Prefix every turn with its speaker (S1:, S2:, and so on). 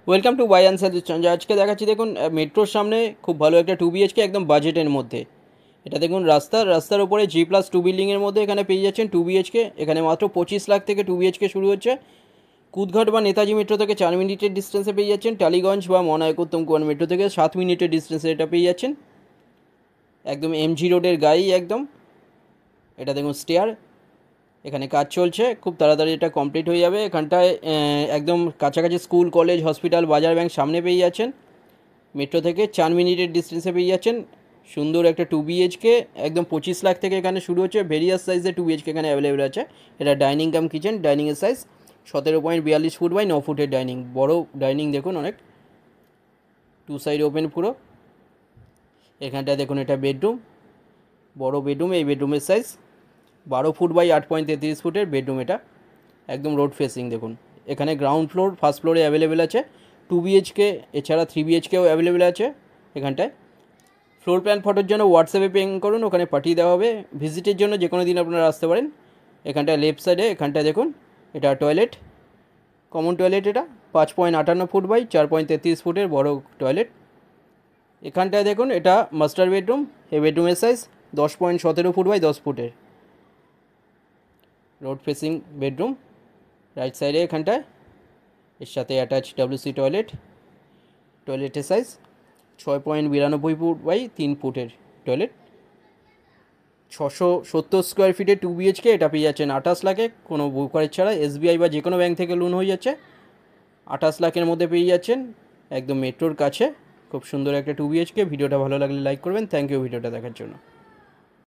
S1: Welcome to by answer দিচ্ছেন। আজকে দেখাচ্ছি দেখুন মেট্রোর সামনে খুব ভালো একটা 2 BHK একদম বাজেটের মধ্যে। এটা দেখুন রাস্তার উপরে G+2 বিল্ডিংয়ের মধ্যে এখানে পেয়ে যাচ্ছেন 2 BHK। এখানে মাত্র 25 লাখ থেকে 2 BHK শুরু হচ্ছে। কুদঘাট বা নেতাজি মেট্রো থেকে 4 মিনিটের ডিস্টেন্সে পেয়ে যাচ্ছেন। টালিগঞ্জ বা মনায়ক উত্তম কুমার মেট্রো থেকে 7 মিনিটের ডিস্টেন্সে এটা পেয়ে যাচ্ছেন। একদম MG রোডের গায়েই একদম। এটা দেখুন স্টেয়ার, এখানে কাজ চলছে, খুব তাড়াতাড়ি এটা কমপ্লিট হয়ে যাবে। এখানটায় একদম কাছাকাছি স্কুল, কলেজ, হসপিটাল, বাজার, ব্যাংক সামনে পেয়ে যাচ্ছেন। মেট্রো থেকে 4 মিনিটের ডিস্টেন্সে পেয়ে যাচ্ছেন সুন্দর একটা 2 BHK। একদম 25 লাখ থেকে এখানে শুরু হচ্ছে। ভেরিয়াস সাইজের 2 BHK এখানে অ্যাভেলেবেল আছে। এটা ডাইনিং কাম কিচেন। ডাইনিংয়ের সাইজ 17.42 ফুট বাই 9 ফুটের ডাইনিং, বড় ডাইনিং দেখুন অনেক, টু সাইড ওপেন পুরো। এখানটায় দেখুন এটা বেডরুম, বড় বেডরুম। এই বেডরুমের সাইজ 12 ফুট বাই 8.33 ফুটের বেডরুম এটা, একদম রোড ফেসিং দেখুন। এখানে গ্রাউন্ড ফ্লোর, ফার্স্ট ফ্লোরে অ্যাভেলেবেল আছে 2 BHK, এছাড়া 3 BHKও অ্যাভেলেবেল আছে এখানটায়। ফ্লোর প্ল্যান ফটোর জন্য হোয়াটসঅ্যাপে পিং করুন, ওখানে পাঠিয়ে দেওয়া হবে। ভিজিটের জন্য যে কোনো দিন আপনারা আসতে পারেন। এখানটায় লেফট সাইডে এখানটায় দেখুন এটা টয়লেট, কমন টয়লেট। এটা 5.58 ফুট বাই 4.33 ফুটের বড় টয়লেট। এখানটায় দেখুন এটা মাস্টার বেডরুম। এই বেডরুমের সাইজ 10.17 ফুট বাই 10 ফুটের, রোড ফেসিং বেডরুম। রাইট সাইডে এখানটায় এর সাথে অ্যাটাচ WC টয়লেট। টয়লেটের সাইজ 6.92 ফুট বাই 3 ফুটের টয়লেট। 670 স্কোয়ার ফিটের 2 BHK এটা পেয়ে যাচ্ছেন 28 লাখে, কোনো ব্রোকারেজ ছাড়া। SBI বা যে কোনো ব্যাংক থেকে লোন হয়ে যাচ্ছে। 28 লাখের মধ্যে পেয়ে যাচ্ছেন, একদম মেট্রোর কাছে। খুব সুন্দর একটা 2 BHK। ভিডিওটা ভালো লাগলে লাইক করবেন। থ্যাংক ইউ ভিডিওটা দেখার জন্য।